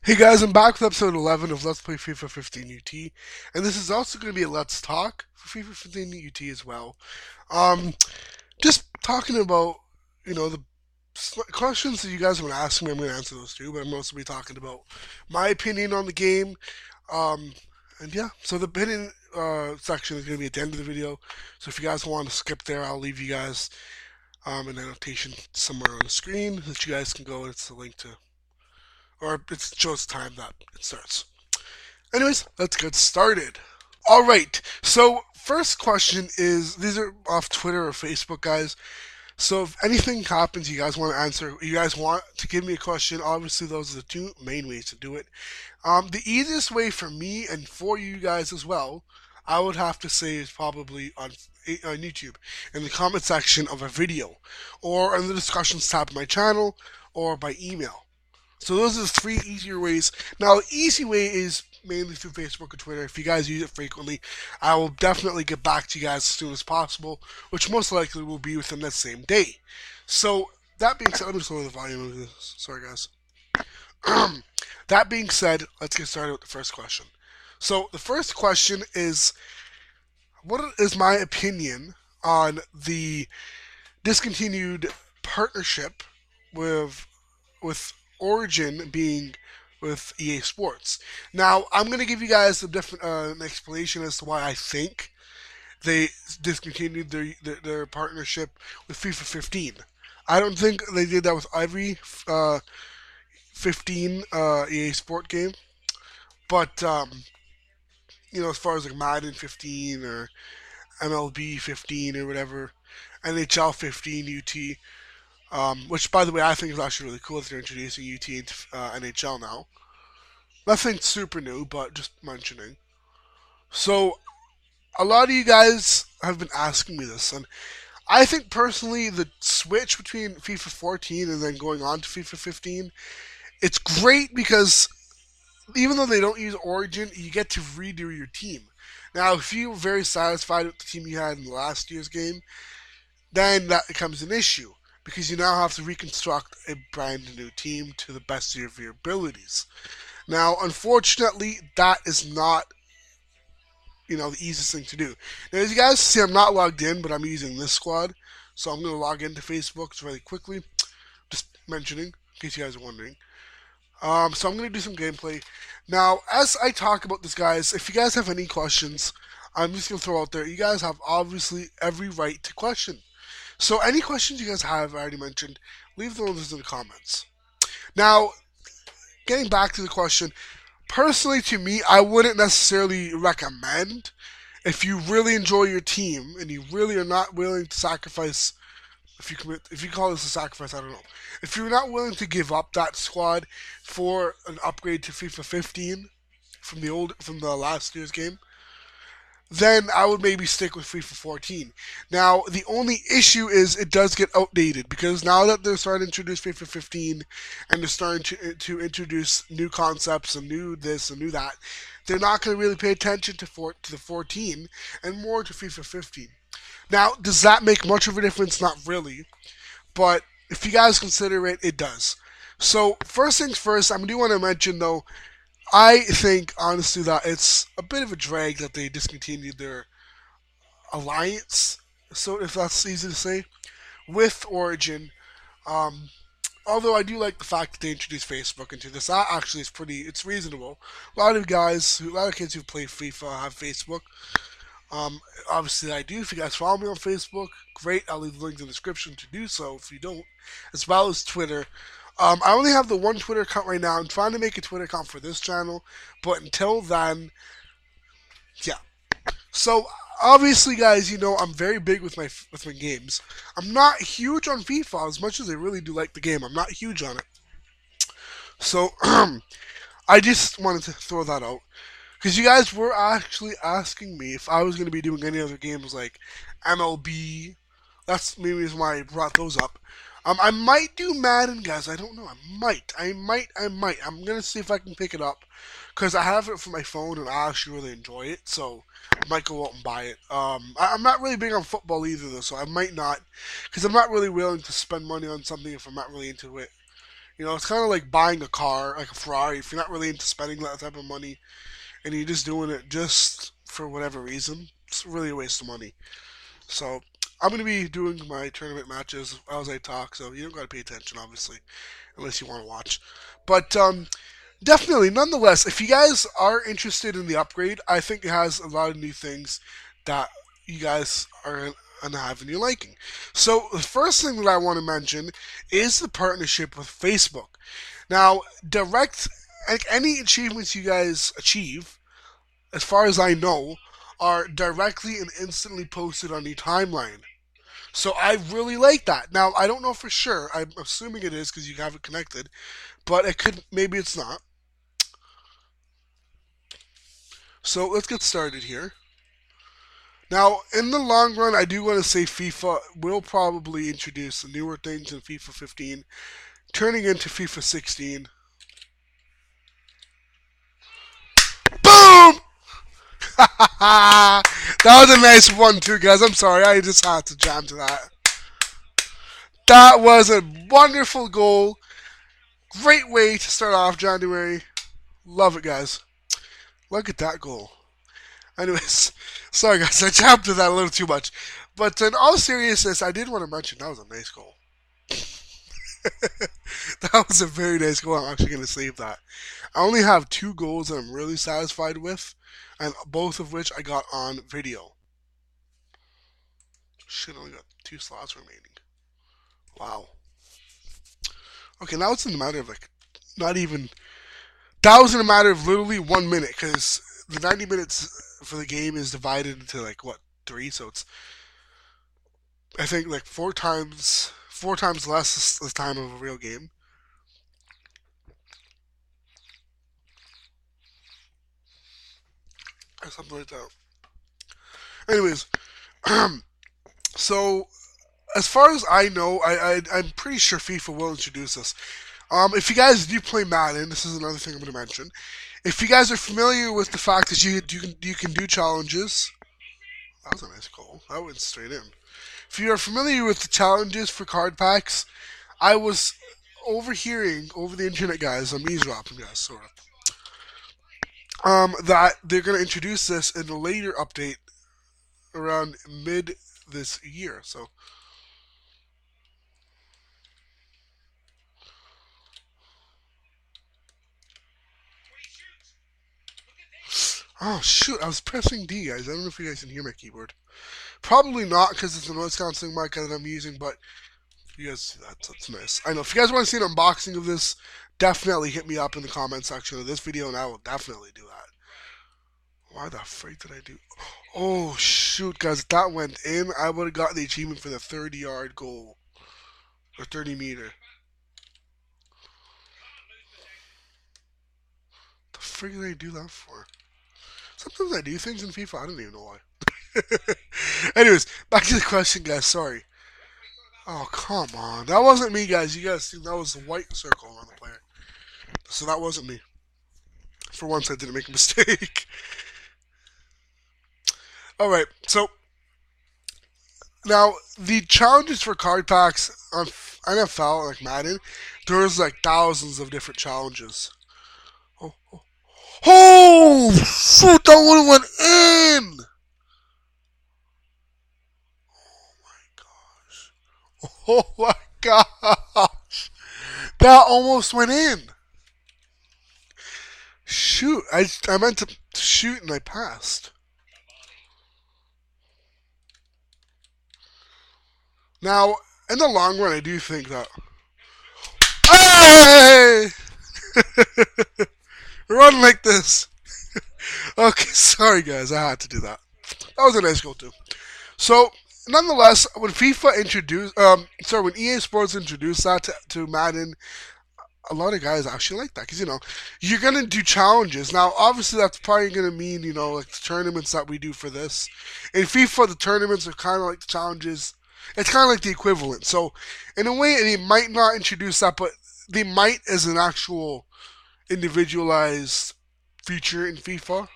Hey guys, I'm back with episode 11 of Let's Play FIFA 15 UT, and this is also going to be a Let's Talk for FIFA 15 UT as well. Um, just talking about, the questions that you guys want to ask me, I'm going to answer those too, but I'm also be talking about my opinion on the game. Um, and yeah, so the opinion section is going to be at the end of the video, so if you guys want to skip there, I'll leave you guys an annotation somewhere on the screen that you guys can go, it's a link to, or it shows time that it starts. Anyways, let's get started. All right. So, first question is these are off Twitter or Facebook, guys. So, if anything happens, you guys want to answer, you guys want to give me a question, obviously, those are the two main ways to do it. The easiest way for me and for you guys as well, I would have to say, is probably on YouTube in the comment section of a video, or in the discussions tab of my channel, or by email. So those are the three easier ways. Now, the easy way is mainly through Facebook or Twitter. If you guys use it frequently, I will definitely get back to you guys as soon as possible, which most likely will be within that same day. So, that being said, let me just lower the volume of this. Sorry, guys. That being said, let's get started with the first question. So, the first question is, what is my opinion on the discontinued partnership with with Origin being with EA Sports? Now, I'm going to give you guys a different an explanation as to why I think they discontinued their partnership with FIFA 15. I don't think they did that with every 15 EA Sport game, but as far as like Madden 15 or MLB 15 or whatever, NHL 15 UT, which, by the way, I think is actually really cool that they're introducing UT into NHL now. Nothing super new, but just mentioning. So, a lot of you guys have been asking me this, and I think personally the switch between FIFA 14 and then going on to FIFA 15, it's great because even though they don't use Origin, you get to redo your team. Now, if you were very satisfied with the team you had in last year's game, then that becomes an issue because you now have to reconstruct a brand new team to the best of your abilities. Now, unfortunately, that is not the easiest thing to do. Now, as you guys see, I'm not logged in, but I'm using this squad, so I'm going to log into Facebook really quickly. Just mentioning, in case you guys are wondering. So I'm going to do some gameplay. Now, as I talk about this, guys, if you guys have any questions, I'm just going to throw out there. You guys have obviously every right to question. So any questions you guys have, I already mentioned, leave those in the comments. Now, getting back to the question, personally to me, I wouldn't necessarily recommend if you really enjoy your team and you really are not willing to sacrifice. If you call this a sacrifice, I don't know. If you're not willing to give up that squad for an upgrade to FIFA 15 from the last year's game, then I would maybe stick with FIFA 14. Now, the only issue is it does get outdated because now that they're starting to introduce FIFA 15 and they're starting to introduce new concepts and new this and new that, they're not going to really pay attention to the 14 and more to FIFA 15. Now, does that make much of a difference? Not really, but if you guys consider it, it does. So, first things first, I do want to mention though, I think honestly that it's a bit of a drag that they discontinued their alliance, so if that's easy to say, with Origin. Um, Although I do like the fact that they introduced Facebook into this. That actually is it's reasonable. A lot of kids who play FIFA have Facebook. Obviously I do. If you guys follow me on Facebook, great. I'll leave the link in the description to do so if you don't, as well as Twitter. I only have the one Twitter account right now. I'm trying to make a Twitter account for this channel, but until then, yeah. So obviously, guys, I'm very big with my games. I'm not huge on FIFA as much as I really do like the game. I'm not huge on it. So I just wanted to throw that out because you guys were actually asking me if I was going to be doing any other games like MLB. That's maybe reason why I brought those up. I might do Madden, guys. I don't know. I might. I'm gonna see if I can pick it up because I have it for my phone and I actually really enjoy it. So I might go out and buy it. I'm not really big on football either, though, so I might not because I'm not really willing to spend money on something if I'm not really into it. It's kind of like buying a car, like a Ferrari. If you're not really into spending that type of money and you're just doing it just for whatever reason, it's really a waste of money. So I'm going to be doing my tournament matches as I talk, so you don't got to pay attention, obviously, unless you want to watch. But definitely, nonetheless, if you guys are interested in the upgrade, I think it has a lot of new things that you guys are gonna have in your liking. So the first thing that I want to mention is the partnership with Facebook. Now, direct like any achievements you guys achieve, as far as I know, are directly and instantly posted on the timeline. So I really like that. Now I don't know for sure. I'm assuming it is because you have it connected, but it could maybe it's not. So let's get started here. Now, in the long run, I do want to say FIFA will probably introduce newer things in FIFA 15, turning into FIFA 16. Boom! that was a nice one, too, guys. I'm sorry, I just had to jam to that. That was a wonderful goal. Great way to start off January. Love it, guys. Look at that goal. Anyways, sorry, guys, I jammed to that a little too much. But in all seriousness, I did want to mention that was a nice goal. That was a very nice goal. I'm actually going to save that. I only have two goals that I'm really satisfied with, and both of which I got on video. Shit, I only got two slots remaining. Wow. Okay, now it's in a matter of like, not even. That was in a matter of literally 1 minute, because the 90 minutes for the game is divided into like, what, three? So it's, I think, like four times less the time of a real game. Or something like that. Anyways, so as far as I know, I'm pretty sure FIFA will introduce this. If you guys do play Madden, this is another thing I'm going to mention. If you guys are familiar with the fact that you can do challenges, that was a nice goal. That went straight in. If you are familiar with the challenges for card packs, I was overhearing over the internet, guys. I'm eavesdropping, guys, sort of. That they're going to introduce this in a later update around mid this year. So, oh shoot, I was pressing D, guys. I don't know if you guys can hear my keyboard. Probably not because it's a noise canceling mic that I'm using, but you guys, that's nice. I know. If you guys want to see an unboxing of this, definitely hit me up in the comment section of this video, and I will definitely do that. Why the freak did I do? Oh shoot, guys! If that went in, I would have got the achievement for the 30-yard goal or 30-meter. The freak did I do that for? Sometimes I do things in FIFA. I don't even know why. Anyways, back to the question, guys. Sorry. Oh come on, that wasn't me, guys. You guys see that was the white circle on the player, so that wasn't me. For once, I didn't make a mistake. All right, so now the challenges for card packs on NFL like Madden, there's like thousands of different challenges. Oh, oh, oh shoot! That one went in. Oh my gosh, that almost went in. Shoot, I meant to shoot and I passed. Now, in the long run, I do think that. Hey! Run like this. Okay, sorry guys, I had to do that. That was a nice goal too. So, nonetheless, when FIFA introduced, when EA Sports introduced that to Madden, a lot of guys actually like that because you're gonna do challenges. Now, obviously, that's probably gonna mean like the tournaments that we do for this. In FIFA, the tournaments are kind of like the challenges. It's kind of like the equivalent. So, in a way, they might not introduce that, but they might as an actual individualized feature in FIFA.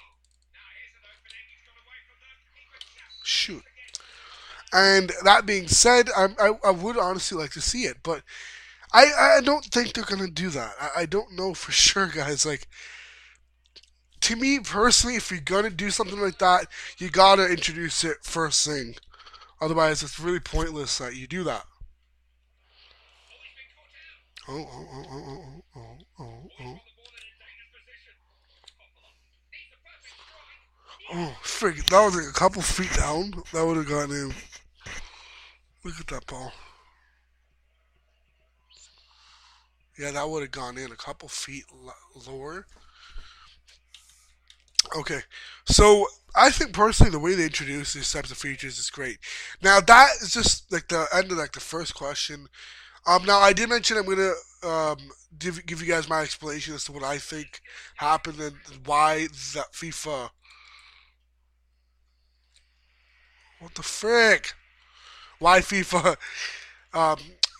Shoot. And that being said, I would honestly like to see it, but I don't think they're gonna do that. I don't know for sure, guys. Like, to me personally, if you're gonna do something like that, you gotta introduce it first thing. Otherwise, it's really pointless that you do that. Oh, oh, oh, oh, oh, oh, oh, oh. Oh, frig! That was like a couple feet down. That would have gone in. Look at that ball. Yeah, that would have gone in a couple feet lower. Okay, so I think personally the way they introduce these types of features is great. Now that is just like the end of like the first question. Now I did mention I'm gonna give you guys my explanation as to what I think happened and why that FIFA. What the frick? Why FIFA um,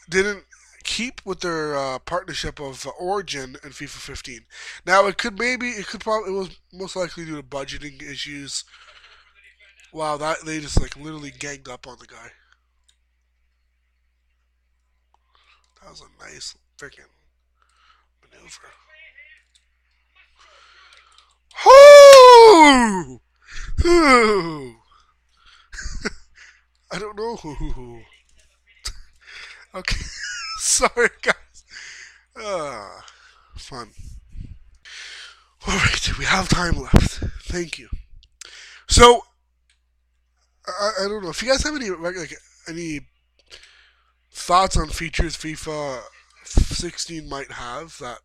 didn't keep with their partnership of Origin and FIFA 15. Now it could probably it was most likely due to budgeting issues. Wow, that they just like literally ganged up on the guy. That was a nice freaking maneuver. Whoo! Whoo! I don't know who. Okay, sorry guys. Fun. All right, we have time left. Thank you. So I don't know if you guys have any like any thoughts on features FIFA 16 might have that,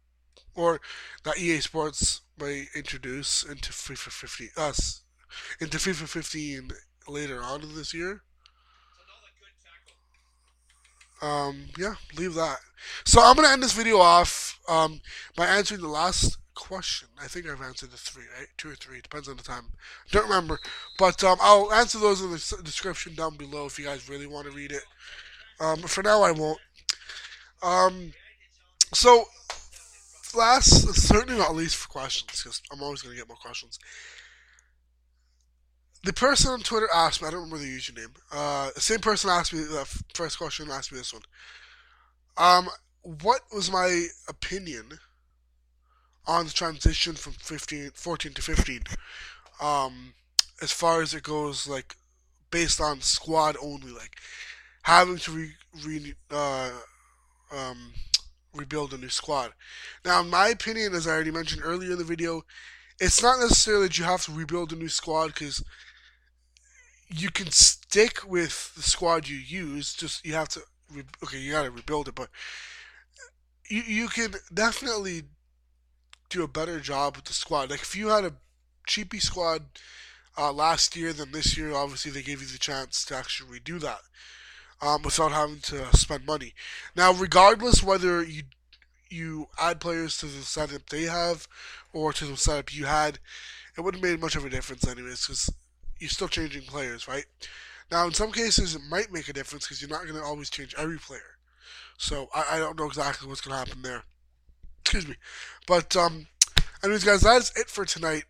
or that EA Sports might introduce into FIFA 15 us into FIFA 15 later on in this year. Yeah, leave that. So I'm gonna end this video off by answering the last question. I think I've answered the three, right? Two or three, depends on the time. Don't remember, but I'll answer those in the description down below if you guys really want to read it. But for now, I won't. Um, so last, certainly not least for questions, because I'm always gonna get more questions. The person on Twitter asked me. I don't remember the username. The same person asked me the first question. Asked me this one. What was my opinion on the transition from 14 to 15? Um, as far as it goes, like based on squad only, like having to um, rebuild a new squad. Now, in my opinion, as I already mentioned earlier in the video, it's not necessarily that you have to rebuild a new squad because you can stick with the squad you use. Just you have to. Okay, you gotta rebuild it, but you can definitely do a better job with the squad. Like if you had a cheapy squad last year, then this year obviously they gave you the chance to actually redo that without having to spend money. Now, regardless whether you add players to the setup they have or to the setup you had, it wouldn't have made much of a difference anyways because you're still changing players, right? Now, in some cases, it might make a difference because you're not going to always change every player. So I don't know exactly what's going to happen there. Excuse me. But anyways, guys, that's it for tonight.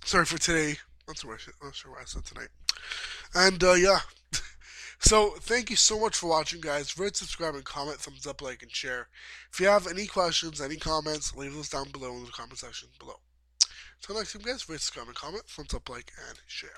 Sorry for today. Not sure why I said tonight. And yeah. So thank you so much for watching, guys. Rate, subscribe, and comment. Thumbs up, like, and share. If you have any questions, any comments, leave those down below in the comment section below. Until next time, guys. Rate, subscribe, and comment. Thumbs up, like, and share.